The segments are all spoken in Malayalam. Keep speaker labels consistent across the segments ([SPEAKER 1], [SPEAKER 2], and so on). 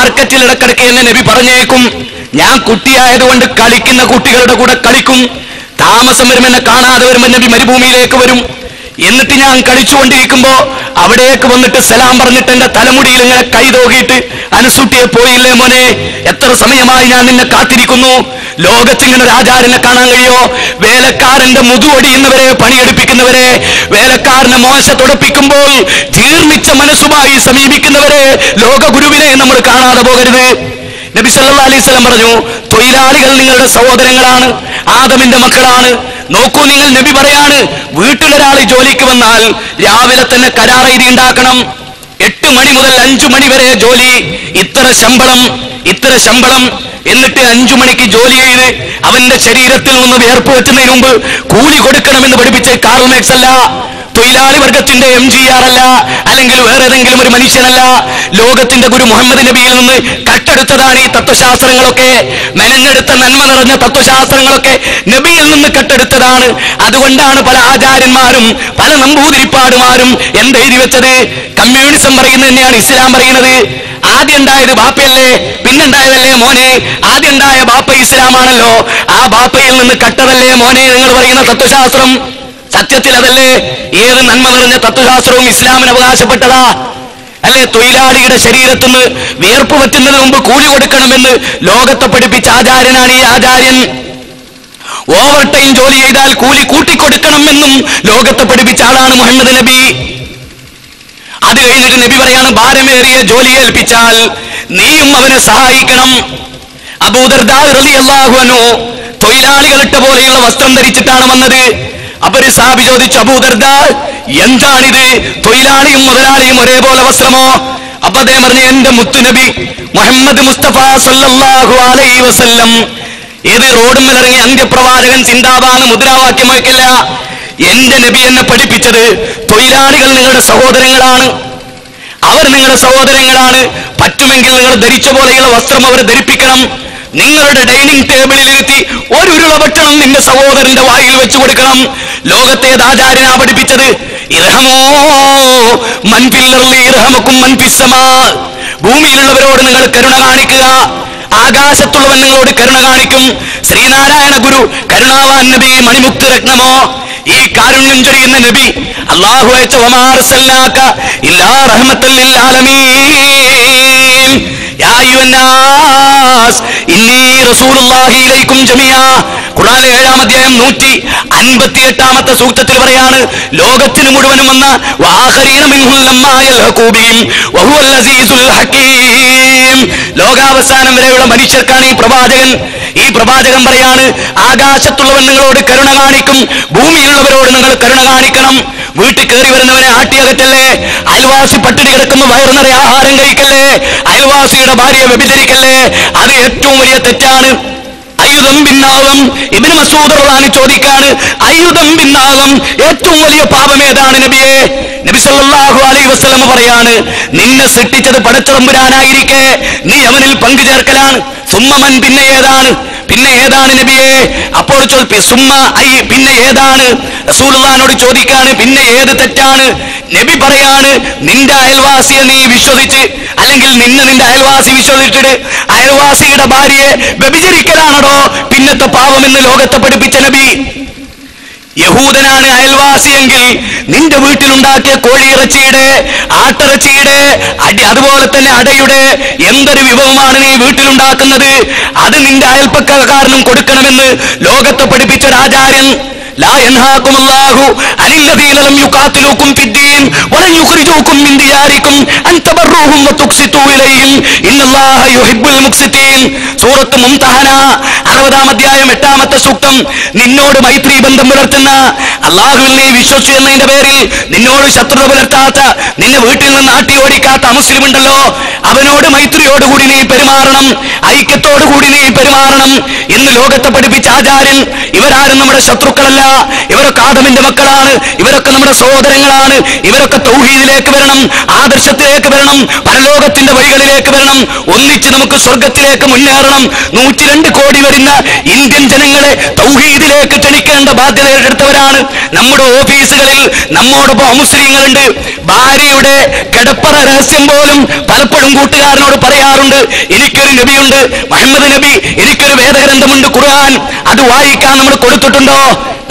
[SPEAKER 1] മാർക്കറ്റിൽ ഇടക്കിടക്ക് എന്നെ നബി പറഞ്ഞേക്കും. ഞാൻ കുട്ടിയായതുകൊണ്ട് കളിക്കുന്ന കുട്ടികളുടെ കൂടെ കളിക്കും. താമസം വരുമെന്നെ കാണാതെ വരുമ്പോൾ നബി മരുഭൂമിയിലേക്ക് വരും. എന്നിട്ട് ഞാൻ കളിച്ചുകൊണ്ടിരിക്കുമ്പോ അവിടേക്ക് വന്നിട്ട് സലാം പറഞ്ഞിട്ട് എന്റെ തലമുടിയിൽ ഇങ്ങനെ കൈ തോകിയിട്ട്, അനുസൂട്ടിയെ പോയില്ലേ മോനെ, എത്ര സമയമായി ഞാൻ നിന്നെ കാത്തിരിക്കുന്നു. ലോകത്തിങ്ങനെ ഒരു ആചാരനെ കാണാൻ കഴിയോ? വേലക്കാരന്റെ മുതുവടിയുന്നവരെ, പണിയെടുപ്പിക്കുന്നവരെ, വേലക്കാരനെ മോശ തുടപ്പിക്കുമ്പോൾ ജീർണിച്ച മനസ്സുമായി സമീപിക്കുന്നവരെ, ലോക ഗുരുവിനെ നമ്മൾ കാണാതെ പോകരുത്. നബി സല്ലല്ലാഹു അലൈഹി വസല്ലം പറഞ്ഞു, തൊഴിലാളികൾ നിങ്ങളുടെ സഹോദരങ്ങളാണ്, ആദമിന്റെ മക്കളാണ്. നോക്കൂ, നിങ്ങൾ നബി പറയാണ്, വീട്ടിലൊരാൾ ജോലിക്ക് വന്നാൽ രാവിലെ തന്നെ കരാർ എഴുതി ഉണ്ടാക്കണം. 8 മണി മുതൽ 5 മണി വരെ ജോലി, ഇത്ര ശമ്പളം. എന്നിട്ട് 5 മണിക്ക് ജോലി ചെയ്ത് അവന്റെ ശരീരത്തിൽ നിന്ന് വിയർപ്പ് വെച്ചുന്നതിന് മുമ്പ് കൂലി കൊടുക്കണമെന്ന് പഠിപ്പിച്ച കാർൽ മാർക്സ് അല്ല, തൊഴിലാളി വർഗത്തിന്റെ MGR അല്ല, അല്ലെങ്കിൽ വേറെ ഏതെങ്കിലും ഒരു മനുഷ്യനല്ല. ലോകത്തിന്റെ ഗുരു മുഹമ്മദ് നബിയിൽ നിന്ന് കട്ടെടുത്തതാണ് ഈ തത്വശാസ്ത്രങ്ങളൊക്കെ. മെനഞ്ഞെടുത്ത നന്മ നിറഞ്ഞ തത്വശാസ്ത്രങ്ങളൊക്കെ നബിയിൽ നിന്ന് കട്ടെടുത്തതാണ്. അതുകൊണ്ടാണ് പല ആചാര്യന്മാരും പല നമ്പൂതിരിപ്പാടുമാരും എന്തെഴുതി വെച്ചത്? കമ്മ്യൂണിസം പറയുന്നത് തന്നെയാണ് ഇസ്ലാം പറയുന്നത്. ആദ്യം ഉണ്ടായത് ബാപ്പയല്ലേ, പിന്നുണ്ടായതല്ലേ മോനെ? ആദ്യം ഉണ്ടായ ബാപ്പ ഇസ്ലാമാണല്ലോ, ആ ബാപ്പയിൽ നിന്ന് കട്ടതല്ലേ മോനെ നിങ്ങൾ പറയുന്ന തത്വശാസ്ത്രം? സത്യത്തിൽ അതല്ലേ? ഏത് നന്മ നിറഞ്ഞ തത്വശാസ്ത്രവും ഇസ്ലാമിന് അവകാശപ്പെട്ടതാ അല്ലേ? തൊഴിലാളിയുടെ ശരീരത്തിൽ നിന്ന് വിയർപ്പ് പറ്റുന്നതിന് മുമ്പ് കൂലി കൊടുക്കണമെന്ന് ലോകത്തെ പഠിപ്പിച്ച ആചാര്യനാണ് ഈ ആചാര്യൻ. ഓവർ ടൈം ജോലി ചെയ്താൽ കൂലി കൂട്ടിക്കൊടുക്കണമെന്നും ലോകത്തെ പഠിപ്പിച്ച ആളാണ് മുഹമ്മദ് നബി. അത് കഴിഞ്ഞിട്ട് നബി പറയാണ്, ഭാരമേറിയ ജോലി ഏൽപ്പിച്ചാൽ നീയും അവനെ സഹായിക്കണം. അബൂദർദാ റളിയല്ലാഹു അൻഹു തൊഴിലാളികളിട്ട പോലെയുള്ള വസ്ത്രം ധരിച്ചിട്ടാണ് വന്നത്. അപ്പൊ ഒരു സഹാബി ചോദിച്ചു, അബൂദർദാ എന്താണിത്, തൊഴിലാളിയും മുതലാളിയും ഒരേപോലെ വസ്ത്രമോ? അപ്പൊ അദ്ദേഹം പറഞ്ഞു, എന്റെ മുത്തുനബി മുഹമ്മദ് മുസ്തഫ സല്ലല്ലാഹു അലൈഹി വസല്ലം ഏത് റോഡുമ്മിലിറങ്ങി അന്ത്യപ്രവാചകൻ സിന്ദാബാദ് മുദ്രാവാക്യം വയ്ക്കില്ല. എന്റെ നബി എന്നെ പഠിപ്പിച്ചത് തൊഴിലാളികൾ നിങ്ങളുടെ സഹോദരങ്ങളാണ്, അവർ നിങ്ങളുടെ സഹോദരങ്ങളാണ്. പറ്റുമെങ്കിൽ നിങ്ങൾ ധരിച്ച പോലെയുള്ള വസ്ത്രം അവർ ധരിപ്പിക്കണം. നിങ്ങളുടെ ഡൈനിങ് ടേബിളിൽ ഇരുത്തി ഒരു ഉരുള ഭക്ഷണം നിന്റെ സഹോദരന്റെ വായിൽ വെച്ചു കൊടുക്കണം. ലോകത്തേത് ആചാര്യനാ പഠിപ്പിച്ചത്? ഇർഹമോ മൻ ഫിൽ അർളി ഇർഹമകും മൻ ഫിസ് സമാ. ഭൂമിയിലുള്ളവരോട് നിങ്ങൾ കരുണ കാണിക്കുക, ആകാശത്തുള്ളവൻ നിങ്ങളോട് കരുണ കാണിക്കും. ശ്രീനാരായണ ഗുരു കരുണാവാൻ നബി, മണിമുക്തി രത്നമോ, ഈ കാരുണ്യം ചൊരിയുന്ന നബി അല്ലാഹു അയച്ച വമാ അർസൽനാക ഇല്ലാ റഹ്മത്തൽ ലിൽ ആലമീൻ യാ അയ്യുഹന്നാസ് ഇന്നി റസൂലുള്ളാഹി ഇലൈക്കും ജമീഅ. ഖുർആനിലെ 7-ാം അധ്യായം 158-ാമത്തെ സൂക്തത്തിൽ പറയാണ്, ലോകത്തിന് മുഴുവനും വന്ന വആഖരീന മിൻഹും ലമ്മാ യൽഹഖൂ ബിഹിം വഹുവൽ അസീസുൽ ഹകീം. ലോകാവസാനം വരെയുള്ള മനുഷ്യർക്കാണ് ഈ പ്രവാചകൻ. ഈ പ്രവാചകൻ പറയാണ്, ആകാശത്തുള്ളവൻ നിങ്ങളോട് കരുണ കാണിക്കും, ഭൂമിയിലുള്ളവരോട് നിങ്ങൾ കരുണ കാണിക്കണം. വീട്ടിൽ കയറി വരുന്നവനെ ആട്ടിയകറ്റല്ലേ, അയൽവാസി പട്ടിണി കിടക്കുമ്പോൾ വയറു നിറയെ ആഹാരം കഴിക്കല്ലേ, അയൽവാസിയുടെ ഭാര്യയെ വ്യഭിചരിക്കല്ലേ, അത് ഏറ്റവും വലിയ തെറ്റാണ്. അയ്യുദം ബിന്നാകം, ഇബ്നു മസ്ഊദ് റളിയല്ലാഹു ചോദിക്കാണ്, അയ്യുദം ബിന്നാകം, ഏറ്റവും വലിയ പാപം ഏതാണ് നബിയെ? നബി സല്ലല്ലാഹു അലൈഹി വസല്ലം പറയാണ്, നിന്നെ സൃഷ്ടിച്ചത് പടച്ചതമ്പുരാനായിരിക്കെ നീ അവനിൽ പങ്കു ചേർക്കലാണ്. സുമ്മമൻ, പിന്നെ ഏതാണ് നബിയെ? അപ്പോൾ പിന്നെ ഏതാണ്? റസൂലുള്ളാഹിനോട് ചോദിക്കാണ്, പിന്നെ ഏത് തെറ്റാണ്? നബി പറയാണ്, നിന്റെ അയൽവാസിയെ നീ വിശ്വസിച്ച്, അല്ലെങ്കിൽ നിന്റെ അയൽവാസി വിശ്വസിച്ചിട്ട് അയൽവാസിയുടെ ഭാര്യയെ വ്യഭിചരിക്കലാണോ പിന്നത്തെ പാപമെന്ന് ലോകത്തെ പഠിപ്പിച്ച നബി? യഹൂദനാണ് അയൽവാസിയെങ്കിൽ നിന്റെ വീട്ടിലുണ്ടാക്കിയ കോഴിയിറച്ചിയുടെ, ആട്ടിറച്ചിയുടെ, അതുപോലെ തന്നെ അടയുടെ എന്തൊരു വിഭവമാണ് നീ വീട്ടിലുണ്ടാക്കുന്നത്, അത് നിന്റെ അയൽപ്പക്കക്കാരനും കൊടുക്കണമെന്ന് ലോകത്തെ പഠിപ്പിച്ച ഒരാചാര്യൻ. لا ينهاكم الله عن الذين لم يقاتلوكم في الدين ولن يخرجوكم من دياركم أن تبروهم وتقسطوا إليهم إن الله يحب المقسطين. സൂറത്ത് മുംതഹന 60-ാം അധ്യായം 8-ാമത്തെ സൂക്തം. നിന്നോട് മൈത്രി ബന്ധം പുലർത്തുന്ന, അല്ലാഹുവിൽ നീ വിശ്വസിച്ചു എന്നതിന്റെ പേരിൽ നിന്നോട് ശത്രുത പുലർത്താത്ത, നിന്നെ വീട്ടിൽ നിന്ന് ആട്ടി ഓടിക്കാത്ത മുസ്ലിം ഉണ്ടല്ലോ, അവനോട് മൈത്രിയോടുകൂടി നീ പെരുമാറണം, ഐക്യത്തോടുകൂടി നീ പെരുമാറണം എന്ന് ലോകത്തെ പഠിപ്പിച്ച ആചാര്യൻ. ഇവരാരും നമ്മുടെ ശത്രുക്കളല്ല, ഇവരൊക്കെ ആദമിന്റെ മക്കളാണ്, ഇവരൊക്കെ നമ്മുടെ സഹോദരങ്ങളാണ്, ഇവരൊക്കെ തൗഹീദിലേക്ക് വരണം, ആദർശത്തിലേക്ക് വരണം, പരലോകത്തിന്റെ വഴികളിലേക്ക് വരണം, ഒന്നിച്ച് നമുക്ക് സ്വർഗത്തിലേക്ക് മുന്നേറണം. 102 കോടി വരുന്ന ഇന്ത്യൻ ജനങ്ങളെ തൗഹീദിലേക്ക് ക്ഷണിക്കേണ്ട ബാധ്യത ഏറ്റെടുത്തവരാണ്. നമ്മുടെ ഓഫീസുകളിൽ നമ്മോടൊപ്പം അമുസ്ലിങ്ങളുണ്ട്. ഭാര്യയുടെ കിടപ്പറ രഹസ്യം പോലും പലപ്പോഴും കൂട്ടുകാരനോട് പറയാറുണ്ട്. എനിക്കൊരു നബിയുണ്ട്, മുഹമ്മദ് നബി, എനിക്കൊരു വേദഗ്രന്ഥമുണ്ട് ഖുർആൻ, അത് വായിക്കാൻ നമ്മൾ കൊടുത്തിട്ടുണ്ടോ?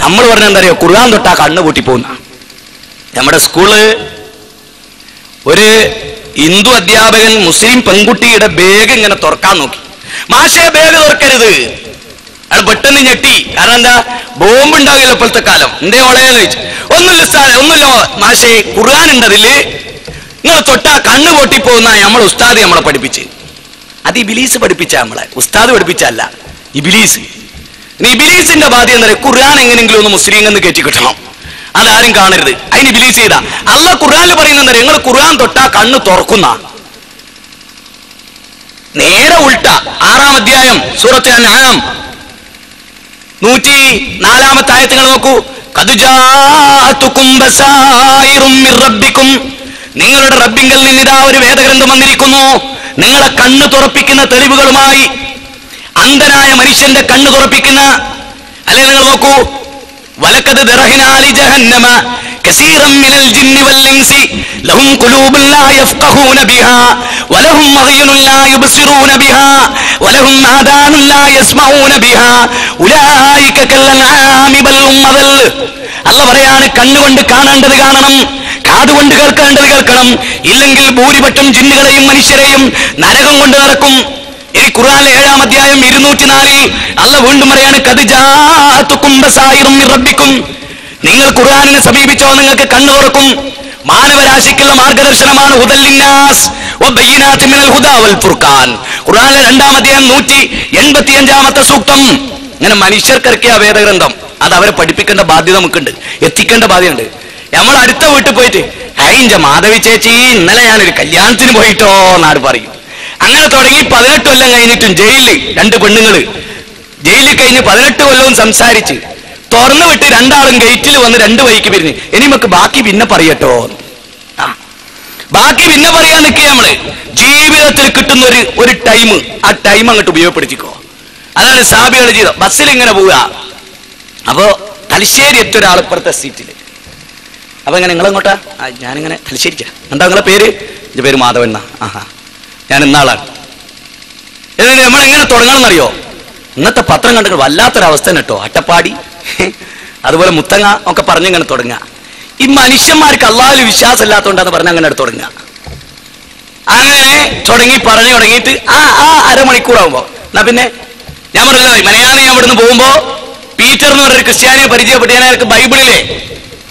[SPEAKER 1] നമ്മൾ പറഞ്ഞ എന്താ അറിയോ, ഖുർആൻ തൊട്ടാ കണ്ണ് പൂട്ടിപ്പോകുന്ന. നമ്മുടെ സ്കൂള് ഒരു ഹിന്ദു അധ്യാപകൻ മുസ്ലിം പെൺകുട്ടിയുടെ ബാഗ് ഇങ്ങനെ തുറക്കാൻ നോക്കി. മാഷേ ബാഗ് തുറക്കരുത്. അയാൾ പെട്ടെന്ന് ഞെട്ടി. കാരണം എന്താ, ബോംബ് ഉണ്ടാവില്ല ഇപ്പോഴത്തെ കാലം. എന്തേ ഓളയെന്ന് ചോദിച്ചു. ഒന്നുമില്ല സാറേ, ഒന്നുമില്ല മാഷേ, ഖുർആൻ ഉണ്ട് അതില്, നിങ്ങൾ തൊട്ടാ കണ്ണ് പൊട്ടിപ്പോകുന്ന നമ്മളെ ഉസ്താദ് നമ്മളെ പഠിപ്പിച്ച്. അത് ഇബിലീസ് പഠിപ്പിച്ച, നമ്മളെ ഉസ്താദ് പഠിപ്പിച്ചല്ല, ഇബിലീസ്. ഇബിലീസിന്റെ ബാധ്യത എന്താ, ഖുർആൻ എങ്ങനെയെങ്കിലും ഒന്ന് മുസ്ലിം എന്ന് കയറ്റി കിട്ടണം, അതാരും കാണരുത്. അതിന് ഇബിലീസ് ചെയ്താ. അല്ലാഹ് ഖുർആനിൽ പറയുന്നത് എന്താ, നിങ്ങൾ ഖുർആൻ തൊട്ടാ കണ്ണ് തുറക്കുന്ന. നേരെ ഉൾട്ട 6-ാം അധ്യായം സൂറത്ത് അൻആം 104-ാമത്തെ ആയത്ത് നിങ്ങൾ നോക്കൂ. ഖദ് ജാഅതുകും ബസായിറും മിർ റബ്ബികും, നിങ്ങളുടെ റബ്ബിങ്കൽ നിന്ന് ഇതാ ഒരു വേദഗ്രന്ഥം വന്നിരിക്കുന്നു, നിങ്ങളെ കണ്ണ് തുറപ്പിക്കുന്ന തെളിവുകളുമായി. അന്ധനായ മനുഷ്യന്റെ കണ്ണ് തുറപ്പിക്കുന്ന. അല്ലെ നിങ്ങൾ നോക്കൂ, വലഖദ് ദറഹ്നാ ലിജഹന്നമ കസീറൻ മിനൽ ജിന്നി വൽ ഇൻസി ലഹും ഖുലൂബുൻ ലാ യഫ്ഖഹൂന ബിഹാ വലഹും അഗ്യുനുൻ ലാ യുബ്സിറൂന ബിഹാ വലഹും ആദാനുൻ ലാ യസ്മഊന ബിഹാ ഉലൈക കൽഅൻആമി ബൽ ഹും അദൽ. അല്ലാഹ് പറയാണ്, കണ്ണുകൊണ്ട് കാണേണ്ടത് കാണണം, കാതുകൊണ്ട് കേൾക്കേണ്ടത് കേൾക്കണം, ഇല്ലെങ്കിൽ ഭൂരിപക്ഷം ജിന്നുകളെയും മനുഷ്യരെയും നരകം കൊണ്ട് നടക്കും. ഈ ഖുർആനിലെ 7-ാം അധ്യായം 204-ൽ അല്ലാഹ് വീണ്ടും പറയാണ്, ഖദ് ജാഅതുകും ബസായിറും മിർ റബ്ബികും, നിങ്ങൾ ഖുർആനിനെ സമീപിച്ചോ, നിങ്ങൾക്ക് കണ്ണു തുറക്കും. മാനവരാശിക്കുള്ള മാർഗദർശനമാണ്. ഹുദൽ ലിന്നാസ് വബയ്യിനാതിൻ മിനൽ ഹുദാ വൽ ഫുർഖാൻ. ഖുർആനിലെ 2-ാം അധ്യായം 185-ാമത്തെ സൂക്തം. ഇങ്ങനെ മനുഷ്യർക്കിറക്കിയ വേദഗ്രന്ഥം, അത് അവരെ പഠിപ്പിക്കേണ്ട ബാധ്യത നമുക്കുണ്ട്, എത്തിക്കേണ്ട ബാധ്യതയുണ്ട്. നമ്മൾ അടുത്ത വീട്ടിൽ പോയിട്ട്, ഹൈഞ്ച മാധവി ചേച്ചി, ഇന്നലെ ഞാനൊരു കല്യാണത്തിന് പോയിട്ടോ എന്നാണ് പറയും. അങ്ങനെ തുടങ്ങി 18 കൊല്ലം കഴിഞ്ഞിട്ടും ജയിലിൽ 2 പെണ്ണുങ്ങള് ജയിലിൽ കഴിഞ്ഞ് 18 കൊല്ലവും സംസാരിച്ച് തുറന്നു വിട്ട് 2 ഗേറ്റിൽ വന്ന് 2 വഴിക്ക് പിരിഞ്ഞ്, ഇനി നമുക്ക് ബാക്കി പിന്നെ പറയട്ടോ. ബാക്കി പിന്നെ പറയാൻ നിൽക്കുക. നമ്മള് ജീവിതത്തിൽ കിട്ടുന്ന ഒരു ടൈം, ആ ടൈം അങ്ങോട്ട് ഉപയോഗപ്പെടുത്തിക്കോ. അതാണ് സാബികളുടെ ജീവിതം. ബസ്സിൽ ഇങ്ങനെ പോവുക. അപ്പോ തലശ്ശേരി എത്തൊരാൾ ഇപ്പുറത്തെ സീറ്റില്. അപ്പൊ ഇങ്ങനെ നിങ്ങളെങ്ങോട്ടാ? ഞാനിങ്ങനെ തലശ്ശേരിക്കാ. എന്താ നിങ്ങളെ പേര്? എന്റെ പേര് മാധവൻ എന്നാ. ആഹാ, ഞാൻ ഇന്നാളാണ്. എന്നിട്ട് നമ്മളെങ്ങനെ തുടങ്ങണമെന്നറിയോ? ഇന്നത്തെ പത്രം കണ്ടിട്ട് വല്ലാത്തൊരവസ്ഥ കേട്ടോ. അട്ടപ്പാടി, അതുപോലെ മുത്തങ്ങ ഒക്കെ പറഞ്ഞിങ്ങനെ തുടങ്ങുക. ഈ മനുഷ്യന്മാർക്ക് അള്ളാഹുവിൽ വിശ്വാസം ഇല്ലാത്തതുകൊണ്ടാന്ന് പറഞ്ഞ അങ്ങനെ തുടങ്ങുക. അങ്ങനെ പറഞ്ഞു തുടങ്ങിയിട്ട് അരമണിക്കൂറാവുമ്പോ എന്നാ പിന്നെ ഞാൻ പറഞ്ഞല്ലോ, മലയാളം ഞാൻ ഇവിടുന്ന് പോകുമ്പോ പീറ്റർ എന്ന് പറഞ്ഞൊരു ക്രിസ്ത്യാനിയെ പരിചയപ്പെട്ട് ഞാൻ അയാൾക്ക് ബൈബിളിലെ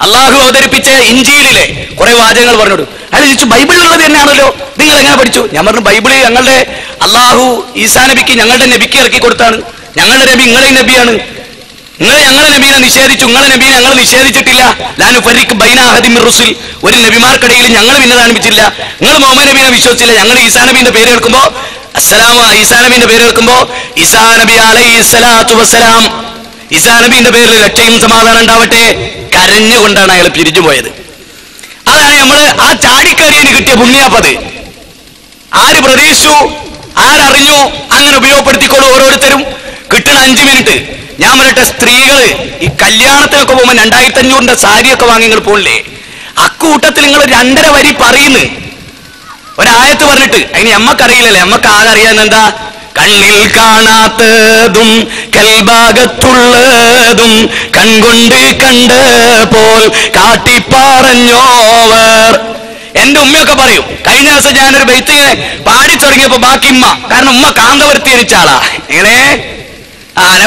[SPEAKER 1] അള്ളാഹു അവതരിപ്പിച്ച ഇഞ്ചീലിലെ കുറെ വാചകങ്ങൾ പറഞ്ഞോളൂ. അയാൾ ചോദിച്ചു, ബൈബിളിലുള്ളത് തന്നെയാണല്ലോ, നിങ്ങൾ എങ്ങനെ പഠിച്ചു? ഞാൻ പറഞ്ഞു, ബൈബിള് ഞങ്ങളുടെ അള്ളാഹു ഈസാ നബിക്ക് ഞങ്ങളുടെ നബിക്ക് ഇറക്കി കൊടുത്താണ്. ഞങ്ങളുടെ നബി നിങ്ങളെ നബിയാണ്. നിങ്ങൾ ഞങ്ങളുടെ നബീനെ നിഷേധിച്ചു, നിങ്ങളെ നബീനെ ഞങ്ങൾ നിഷേധിച്ചിട്ടില്ല. ലാ നുഫർരിഖു ബൈന അഹദിൻ മിർ റുസുൽ, ഒരു നബിമാർക്കിടയിൽ ഞങ്ങൾ ഭിന്നതാണിപ്പിച്ചില്ല. നിങ്ങൾ മുഹമ്മദ് നബീനെ വിശ്വസിച്ചില്ല. ഞങ്ങൾ ഈസാ നബീന്റെ പേര് കേൾക്കുമ്പോ ഈസാ നബീന്റെ പേര് കേൾക്കുമ്പോ ഈസാ നബി അലൈഹിസ്സലാത്തു വസ്സലാം, ഈസാ നബീന്റെ പേരിൽ രക്ഷയും സമാധാനം ഉണ്ടാവട്ടെ, കരഞ്ഞുകൊണ്ടാണ് അയാൾ പിരിഞ്ഞു പോയത്. അതാണ് നമ്മള് ആ ചാടിക്കറിയന് കിട്ടിയ പുണ്യാപ്പത്. ആര് പ്രതീക്ഷിച്ചു, ആരറിഞ്ഞു? അങ്ങനെ ഉപയോഗപ്പെടുത്തിക്കോളൂ ഓരോരുത്തരും. കിട്ടണ 5 മിനിറ്റ്. ഞാൻ പറയട്ടെ, സ്ത്രീകള് ഈ കല്യാണത്തിനൊക്കെ പോകുമ്പോ 2500 സാരിയൊക്കെ വാങ്ങി നിങ്ങൾ പോണില്ലേ? അക്കൂട്ടത്തിൽ നിങ്ങൾ 2.5 വരി പറയുന്നു, ഒരായത്ത് പറഞ്ഞിട്ട്. അതിന് നമ്മക്കറിയില്ലല്ലേ, നമ്മക്ക് ആകെ അറിയാൻ എന്താ? കണ്ണിൽ കാണാത്തതും കൽഭാഗത്തുള്ളതും കൺകൊണ്ട് കണ്ടപ്പോൾ കാട്ടിപ്പറഞ്ഞോവർ. എന്റെ ഉമ്മയൊക്കെ പറയും. കഴിഞ്ഞ ദിവസം ഞാനൊരു ബൈത്ത് ഇങ്ങനെ പാടി തുടങ്ങിയപ്പോ ബാക്കി ഉമ്മ, കാരണം ഉമ്മ കാന്തവൃത്തി ജനിച്ച ആളാ. എങ്ങനെ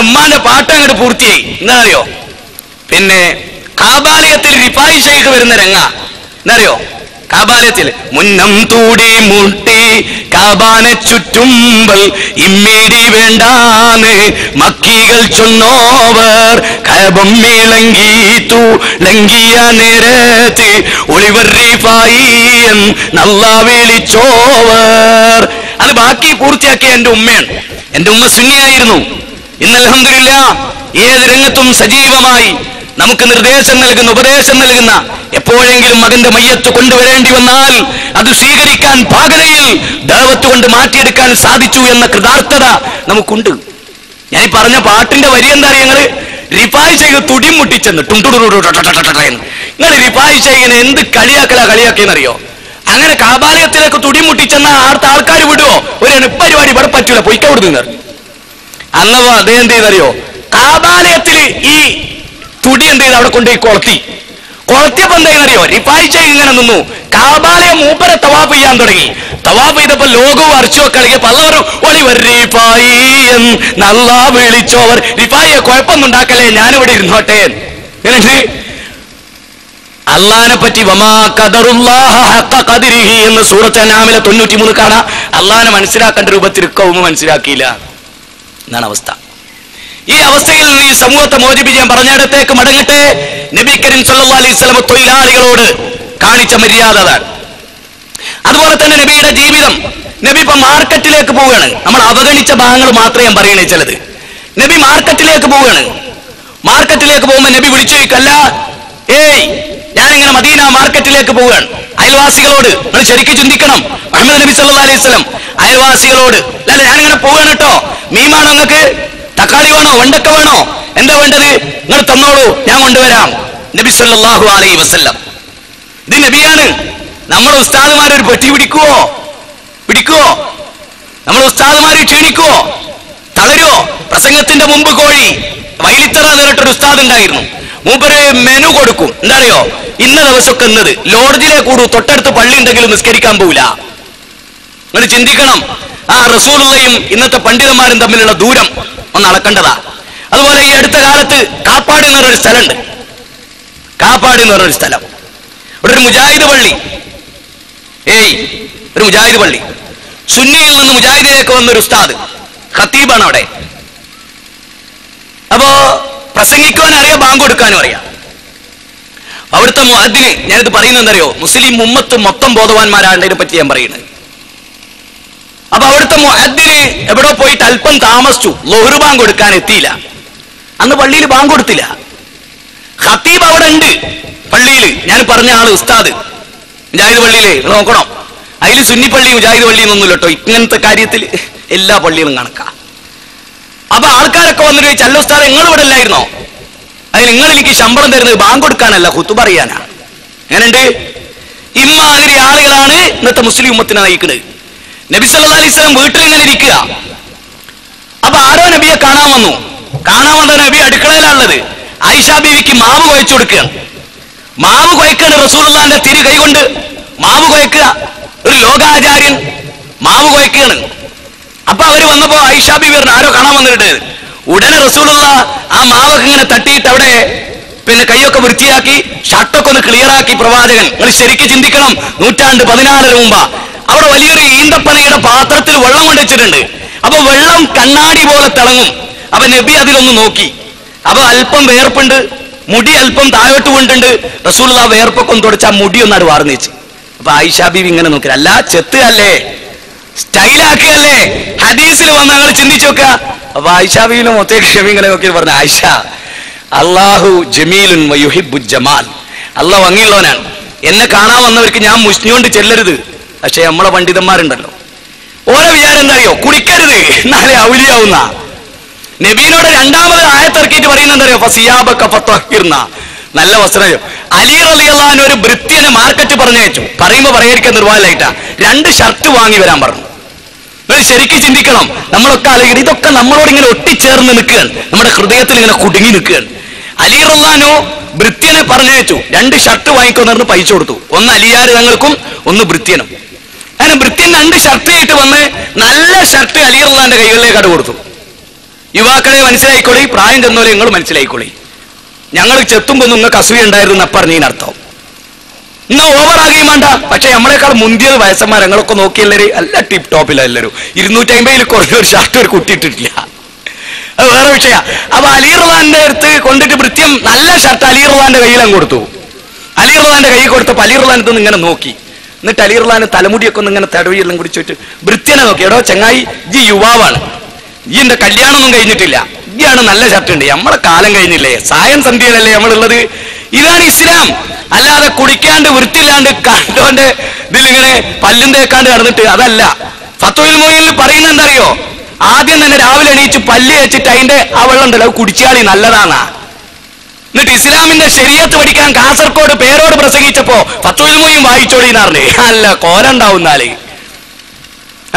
[SPEAKER 1] ഉമ്മാന്റെ പാട്ട് അങ്ങോട്ട് പൂർത്തിയായി. എന്താ അറിയോ? പിന്നെ കാബാലയത്തിൽ റിഫായി ഷെയ്ഖ് വരുന്ന രംഗ എന്നറിയോ? കാബാലയത്തിൽ മുന്നം തൂടി മുട്ടി കാബാനെ ചുറ്റുമ്പൽ ഇമ്മീടി വേണ്ടാന്ന് മക്കികൾ ചൊന്നോവർ. കബം മിളങ്കീത്തു ലംഘിയ നേരത്ത് ഒളിവർ റിഫായിയം നല്ല വിളിച്ചോവർ. അത് ബാക്കി പൂർത്തിയാക്കിയ എന്റെ ഉമ്മയാണ്. എന്റെ ഉമ്മ സുന്നിയായിരുന്നു. ഇന്ന് അൽഹംദുലില്ലാഹ് ഏത് രംഗത്തും സജീവമായി നമുക്ക് നിർദ്ദേശം നൽകുന്ന, ഉപദേശം നൽകുന്ന, എപ്പോഴെങ്കിലും മകന്റെ മയ്യത്ത് കൊണ്ടുവരേണ്ടി വന്നാൽ അത് സ്വീകരിക്കാൻ പാകതയിൽ ദഅവത്ത് കൊണ്ട് മാറ്റിയെടുക്കാൻ സാധിച്ചു എന്ന കൃതാർത്ഥത നമുക്കുണ്ട്. ഞാൻ ഈ പറഞ്ഞ പാട്ടിന്റെ വരി എന്താ അറിയാ? റിഫായ് ചെയ്ത് തുടി മുട്ടിച്ചെന്ന് നിങ്ങൾ റിഫായ് ചെയ്യുന്ന എന്ത് കളിയാക്കിയെന്നറിയോ? അങ്ങനെ കാബാലയത്തിലേക്ക് തുടി മുട്ടിച്ചെന്ന ആർത്ത ആൾക്കാർ വിടുവോ? ഒരു പരിപാടി ഇവിടെ പറ്റൂല, പൊയ്ക്ക വിടുന്നു. അന്നവോ അദ്ദേഹം എന്ത് ചെയ്തറിയോ? കാബാലയത്തിൽ ഈ തുടി എന്ത് ചെയ്ത് അവിടെ കൊണ്ടുപോയി കൊളത്തിയപ്പോ എന്താണെന്നറിയോ? റിഫായ് ചെയ്ത് ഇങ്ങനെ നിന്നു. കാബാലയം മൂപ്പരെ തവാഫ് ചെയ്യാൻ തുടങ്ങി. തവാഫ് ചെയ്തപ്പോ ലോകവും അർച്ചോ കളിക്കപ്പോ അല്ലവരും ഒളിവർ റിഫായി നല്ല വിളിച്ചോവർ. റിഫായിയെ കുഴപ്പമൊന്നും ഉണ്ടാക്കല്ലേ, ഞാനിവിടെ ഇരുന്നോട്ടെ. എന്നിട്ട് അള്ളാനെ പറ്റി എന്ന് സൂറത്ത് അൻആമിലെ 93 കാണാം. അള്ളാനെ മനസ്സിലാക്കേണ്ട രൂപത്തിൽ കൗമ മനസ്സിലാക്കിയില്ല എന്നാണ് അവസ്ഥ. ഈ അവസ്ഥയിൽ നിന്ന് ഈ സമൂഹത്തെ മോചിപ്പിക്കാൻ പറഞ്ഞിടത്തേക്ക് മടങ്ങട്ടെ. നബി കരീം സല്ലല്ലാഹു അലൈഹി വസല്ലം തൊഴിലാളികളോട് കാണിച്ച മര്യാദ. അതുപോലെ തന്നെ നബിയുടെ ജീവിതം. നബി ഇപ്പൊ മാർക്കറ്റിലേക്ക് പോവുകയാണ്. നമ്മൾ അവഗണിച്ച ഭാഗങ്ങൾ മാത്രമേ ഞാൻ പറയണേ. ചിലത് നബി മാർക്കറ്റിലേക്ക് പോവുകയാണ്. മാർക്കറ്റിലേക്ക് പോകുമ്പോൾ നബി വിളിച്ചു ചോദിക്കല്ല, ഞാനിങ്ങനെ മദീന മാർക്കറ്റിലേക്ക് പോവുകയാണ്. അയൽവാസികളോട് നിങ്ങൾ ശരിക്കും ചിന്തിക്കണം. മുഹമ്മദ് നബി സല്ലല്ലാഹു അലൈഹി വസല്ലം അയൽവാസികളോട്, അല്ല ഞാനിങ്ങനെ പോവുകയാണ് കേട്ടോ, മീമാണോ നിങ്ങൾക്ക്, തക്കാളി വേണോ, വെണ്ടക്ക വേണോ, എന്താ വേണ്ടത്, നിങ്ങൾ തന്നോളൂ, ഞാൻ കൊണ്ടുവരാം. നബി സല്ലല്ലാഹു അലൈഹി വസല്ലം ഇത് നബിയാണ്. നമ്മുടെ ഉസ്താദുമാരൊരു പെട്ടി പിടിക്കുവോ? നമ്മുടെ ഉസ്താദുമാര് ക്ഷീണിക്കുവോ? തളരുവോ? പ്രസംഗത്തിന്റെ മുമ്പ് കോഴി വൈലിത്തറ നേരിട്ടൊരു ഉസ്താദ് ഉണ്ടായിരുന്നു. മൂപ്പര് മെനു കൊടുക്കും. എന്താ അറിയോ? ഇന്ന ദിവസമൊക്കെ എന്നത് ലോഡ്ജിലെ കൂടു, തൊട്ടടുത്ത് പള്ളി ഉണ്ടെങ്കിലും നിസ്കരിക്കാൻ പോവില്ല. നിങ്ങൾ ചിന്തിക്കണം. ആ റസൂലുള്ളയും ഇന്നത്തെ പണ്ഡിതന്മാരും തമ്മിലുള്ള ദൂരം ഒന്ന് അളക്കേണ്ടതാ. അതുപോലെ ഈ അടുത്ത കാലത്ത് കാപ്പാട് എന്ന് പറഞ്ഞൊരു സ്ഥലമുണ്ട്. കാപ്പാട് എന്ന് പറഞ്ഞൊരു സ്ഥലം, ഇവിടെ ഒരു മുജാഹിദ് പള്ളി. ഒരു മുജാഹിദ് പള്ളി. സുന്നിയിൽ നിന്ന് മുജാഹിദിലേക്ക് വന്നൊരു ഉസ്താദ് ഖത്തീബാണ് അവിടെ. അപ്പോ പ്രസംഗിക്കുവാൻ അറിയാം, ബാങ്ക് കൊടുക്കാനും അറിയാം. അവിടുത്തെ മുഅദ്ദിന്, ഞാനിത് പറയുന്നത് എന്തറിയോ, മുസ്ലിം ഉമ്മത്ത് മൊത്തം ബോധവാന്മാരാണ് ഇതിനെ പറ്റി ഞാൻ പറയുന്നത്. അപ്പൊ അവിടുത്തെ മുഅദ്ദിന് എവിടെ പോയിട്ട് അല്പം താമസിച്ചു. ളുഹ്ർ ബാങ്ക് കൊടുക്കാൻ എത്തിയില്ല. അന്ന് പള്ളിയിൽ ബാങ്ക് കൊടുത്തില്ല. ഖത്തീബ് അവിടെ ഉണ്ട് പള്ളിയിൽ. ഞാൻ പറഞ്ഞ ആള് ഉസ്താദ് മുജാഹിദ് പള്ളിയില് നോക്കണം. അതിൽ സുന്നി പള്ളി മുജാഹിദ് പള്ളി എന്നൊന്നുമില്ല കേട്ടോ. ഇങ്ങനത്തെ കാര്യത്തിൽ എല്ലാ പള്ളിയിലും കണക്കാ. അപ്പൊ ആൾക്കാരൊക്കെ വന്നിട്ട് ചോദിച്ചു, അല്ല ഉസ്താദ് നിങ്ങൾ ഇവിടെ അല്ലായിരുന്നോ? അതിൽ നിങ്ങൾ എനിക്ക് ശമ്പളം തരുന്നത് ബാങ്ക് കൊടുക്കാനല്ല, ഖുത്ബ പറയാനാ. എങ്ങനെയുണ്ട്? ഇമ്മാതിരി ആളുകളാണ് ഇന്നത്തെ മുസ്ലിം ഉമ്മത്തിനെ നയിക്കുന്നത്. നബി സല്ലല്ലാഹു അലൈഹി വസല്ലം വീട്ടിൽ ഇങ്ങനെ ഇരിക്കുക. അപ്പൊ ആരോ നബിയെ കാണാൻ വന്നു. നബി അടുക്കളയിലാണുള്ളത്. ആയിഷ ബീവിക്ക് മാവ് കുഴച്ചു കൊടുക്കുകയാണ്. മാവ് കുഴക്കാണ് റസൂലുള്ളാഹിന്റെ തിരി കൈകൊണ്ട് മാവ് കുഴക്കുക. ഒരു ലോകാചാര്യൻ മാവ് കുഴക്കുകയാണ്. അപ്പൊ അവര് വന്നപ്പോ ആയിഷ ബീവി പറഞ്ഞു, ആരോ കാണാൻ വന്നിട്ട്. ഉടനെ റസൂലുള്ളാഹി ആ മാവൊക്കെ ഇങ്ങനെ തട്ടിയിട്ട് അവിടെ കൈയൊക്കെ വൃത്തിയാക്കി, ഷർട്ടൊക്കെ ഒന്ന് ക്ലിയറാക്കി. പ്രവാചകൻ, നിങ്ങൾ ശരിക്കും ചിന്തിക്കണം, 1400 മുമ്പ് അവിടെ വലിയൊരു ഈന്തപ്പനയുടെ പാത്രത്തിൽ വെള്ളം കൊണ്ടുവച്ചിട്ടുണ്ട്. അപ്പൊ വെള്ളം കണ്ണാടി പോലെ തിളങ്ങും. അപ്പൊ നബി അതിലൊന്ന് നോക്കി. അപ്പൊ അല്പം വേർപ്പുണ്ട്, മുടി അല്പം താഴോട്ട് കൊണ്ടുണ്ട്. റസൂലുള്ളാഹി വേർപ്പൊക്കെ ഒന്ന് തുടച്ച് ആ മുടി ഒന്നാട് വാർന്നു വെച്ച്. അപ്പൊ ആയിഷ ബീവി ഇങ്ങനെ നോക്കി, അല്ല ചെത്തുകയല്ലേ, സ്റ്റൈലാക്കുകയല്ലേ, ഹദീസിൽ വന്ന് ഞങ്ങൾ ചിന്തിച്ചു നോക്കുക. അപ്പൊ ആയിഷ ബീവിനെ മൊത്തം ക്ഷമി ഇങ്ങനെ നോക്കി പറഞ്ഞു, ആയിഷ, അല്ലാഹു ജമീലുൻ വയുഹിബ്ബു ജമാൽ. അല്ലാഹു ഭംഗിയുള്ളവനാണ്. എന്നെ കാണാൻ വന്നവർക്ക് ഞാൻ മുസ്ലിയോണ്ട് ചെല്ലരുത്. പക്ഷെ നമ്മളെ പണ്ഡിതന്മാരുണ്ടല്ലോ, ഓരോ വിചാരം എന്താ അറിയോ, കുടിക്കരുത് നാളെ ഔലിയാവുന്ന. നബീനോട് രണ്ടാമത് ആയത്തിറക്കിയിട്ട് പറയുന്നത് എന്താ അറിയോ, ഫസിയാബക ഫത്വഹിർന, നല്ല വസ്ത്രം. അലി റളിയല്ലാഹു അൻഹു ഒരു ഭൃത്യനെ മാർക്കറ്റ് പറഞ്ഞയച്ചു. പറയുമ്പോ പറയാതിരിക്കാൻ നിർവാഹമായിട്ടാ 2 ഷർട്ട് വാങ്ങി വരാൻ പറഞ്ഞു. നിങ്ങൾ ശരിക്കും ചിന്തിക്കണം. നമ്മളൊക്കെ ആലോചിക്കണം, ഇതൊക്കെ നമ്മളോട് ഇങ്ങനെ ഒട്ടിച്ചേർന്ന് നിൽക്കുകയാണ്, നമ്മുടെ ഹൃദയത്തിൽ ഇങ്ങനെ കുടുങ്ങി നിൽക്കുകയാണ്. അലി റളിയല്ലാഹു അൻഹു ഭൃത്യനെ പറഞ്ഞയച്ചു. 2 ഷർട്ട് വാങ്ങിക്കൊന്നു പൈസ കൊടുത്തു. ഒന്ന് അലിയാർ തങ്ങൾക്കും, ഒന്ന് ഭൃത്യനും. അങ്ങനെ ഭൃത്യൻ 2 ഷർട്ട് ആയിട്ട് വന്ന് നല്ല ഷർട്ട് അലി റളിയല്ലാഹുവിന്റെ കൈകളിലേക്ക് അത് കൊടുത്തു. യുവാക്കളെ മനസ്സിലായിക്കോളി, പ്രായം ചെന്നോലെ നിങ്ങൾ മനസ്സിലായിക്കോളി, ഞങ്ങൾ ചെത്തുമ്പോ നിങ്ങൾക്ക് അസൂയ ഉണ്ടായിരുന്നു പറഞ്ഞതിനർത്ഥം. ഇന്ന് ഓവറാകുകയും വേണ്ട. പക്ഷെ നമ്മളെക്കാൾ മുന്തിയത് വയസ്സന്മാർ ഞങ്ങളൊക്കെ നോക്കിയല്ലേ, അല്ല ടിപ്പ് ടോപ്പിലെല്ലാവരും 250 കുറഞ്ഞൊരു ഷർട്ട് ഒരു കുട്ടിയിട്ടിട്ടില്ല. അത് വേറെ വിഷയ. അപ്പൊ അലി റളിയല്ലാഹുവിന്റെ അടുത്ത് കൊണ്ടിട്ട് ഭൃത്യം നല്ല ഷർട്ട് അലി റളിയല്ലാഹുവിന്റെ കയ്യിലങ്ങ് കൊടുത്തു. അലി റളിയല്ലാഹുവിന്റെ കൈ കൊടുത്തപ്പോ അലി റളിയല്ലാഹു ഇങ്ങനെ നോക്കി. എന്നിട്ട് അലി റളിയല്ലാഹു തലമുടിയൊക്കെ ഒന്ന് ഇങ്ങനെ തടവിയെല്ലാം കൂടി ചോദിച്ചു ഭൃത്യനെ നോക്കി, എടോ ചങ്ങായി, ഈ യുവാവാണ്, ഈ എന്റെ കല്യാണമൊന്നും കഴിഞ്ഞിട്ടില്ല, ഇയാണ് നല്ല ഷർട്ട് ഉണ്ട്, നമ്മളെ കാലം കഴിഞ്ഞില്ലേ, സായം സന്ധ്യയിലല്ലേ നമ്മളുള്ളത്. ഇതാണ് ഇസ്ലാം. അല്ലാതെ കുടിക്കാണ്ട് വൃത്തിയില്ലാണ്ട് കണ്ടോന്റെ ഇതിലിങ്ങനെ പല്ലും തേക്കാണ്ട് നടന്നിട്ട് അതല്ല. ഫത്വൽ മുഈനിൽ പറയുന്നത് എന്തറിയോ? ആദ്യം തന്നെ രാവിലെ എണീച്ച് പല്ല് വെച്ചിട്ട് അതിന്റെ ആ വെള്ളം ഉണ്ടല്ലോ അത് കുടിച്ചാളി നല്ലതാണാ. എന്നിട്ട് ഇസ്ലാമിന്റെ ശരീഅത്ത് പഠിക്കാൻ കാസർഗോഡ് പേരോട് പ്രസംഗിച്ചപ്പോ ഫത്വൽ മുഈൻ വായിച്ചോളിന്ന് പറഞ്ഞേ. അല്ല കോലുണ്ടാവും, നാളെ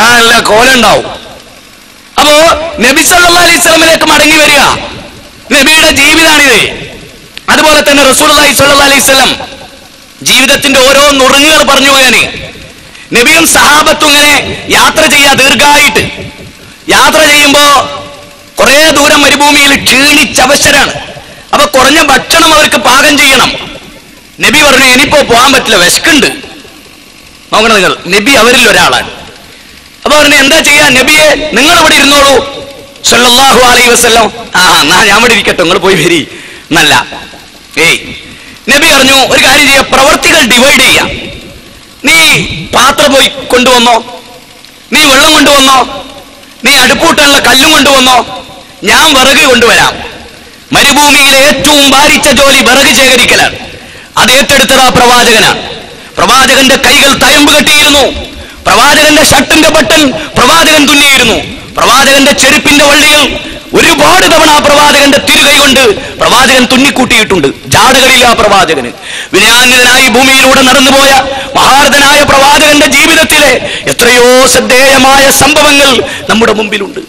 [SPEAKER 1] അല്ല കോലുണ്ടാവും. അപ്പോ നബി സല്ലല്ലാഹു അലൈഹി വസല്ലമയിലേക്ക് മടങ്ങി വരിക, നബിയുടെ ജീവിതമാണിത്. അതുപോലെ തന്നെ റസൂലുള്ളാഹി സ്വല്ലല്ലാഹു അലൈഹി വസല്ലം ജീവിതത്തിന്റെ ഓരോ നുറുങ്ങുകൾ പറഞ്ഞു പോയാന്. നബിയും സഹാബത്തും ഇങ്ങനെ യാത്ര ചെയ്യാ, ദീർഘമായിട്ട് യാത്ര ചെയ്യുമ്പോ കുറെ ദൂരം മരുഭൂമിയിൽ ക്ഷീണിച്ചവശരാണ്. അപ്പൊ കുറഞ്ഞ ഭക്ഷണം അവർക്ക് പാകം ചെയ്യണം. നബി പറഞ്ഞു ഇനിയിപ്പോ പോകാൻ പറ്റില്ല, വിശക്കുണ്ട്. നോക്കണം നിങ്ങൾ, നബി അവരിൽ ഒരാളാണ്. അപ്പൊ പറഞ്ഞു എന്താ ചെയ്യാ നബിയെ, നിങ്ങൾ ഇവിടെ ഇരുന്നോളൂ സല്ലല്ലാഹു അലൈഹി വസല്ലം. എന്നാ ഞാൻ ഇവിടെ ഇരിക്കട്ടെ, നിങ്ങൾ പോയി വരി എന്നല്ല. നബി പറഞ്ഞു ഒരു കാര്യം ചെയ്യാ, പ്രവർത്തികൾ ഡിവൈഡ് ചെയ്യാം. നീ പാത്രം പോയി കൊണ്ടുവന്നോ, നീ വെള്ളം കൊണ്ടുവന്നോ, നീ അടുപ്പൂട്ടാനുള്ള കല്ലും കൊണ്ടുവന്നോ, ഞാൻ വിറക് കൊണ്ടുവരാം. മരുഭൂമിയിലെ ഏറ്റവും ഭാരിച്ച ജോലി വിറക് ശേഖരിക്കലാണ്. അത് ഏറ്റെടുത്തത് ആ പ്രവാചകനാണ്. പ്രവാചകന്റെ കൈകൾ തയമ്പ് കെട്ടിയിരുന്നു. പ്രവാചകന്റെ ഷർട്ടിന്റെ ബട്ടൺ പ്രവാചകൻ തുന്നിയിരുന്നു. പ്രവാചകന്റെ ചെരുപ്പിന്റെ വള്ളികൾ ഒരുപാട് തവണ ആ പ്രവാചകന്റെ തിരുകൈ കൊണ്ട് പ്രവാചകൻ തുന്നിക്കൂട്ടിയിട്ടുണ്ട്. ജാടകളില്ല ആ പ്രവാചകന്. വിനയാന്വിതനായി ഭൂമിയിലൂടെ നടന്നുപോയ മഹാരഥനായ പ്രവാചകന്റെ ജീവിതത്തിലെ എത്രയോ ശ്രദ്ധേയമായ സംഭവങ്ങൾ നമ്മുടെ മുമ്പിലുണ്ട്.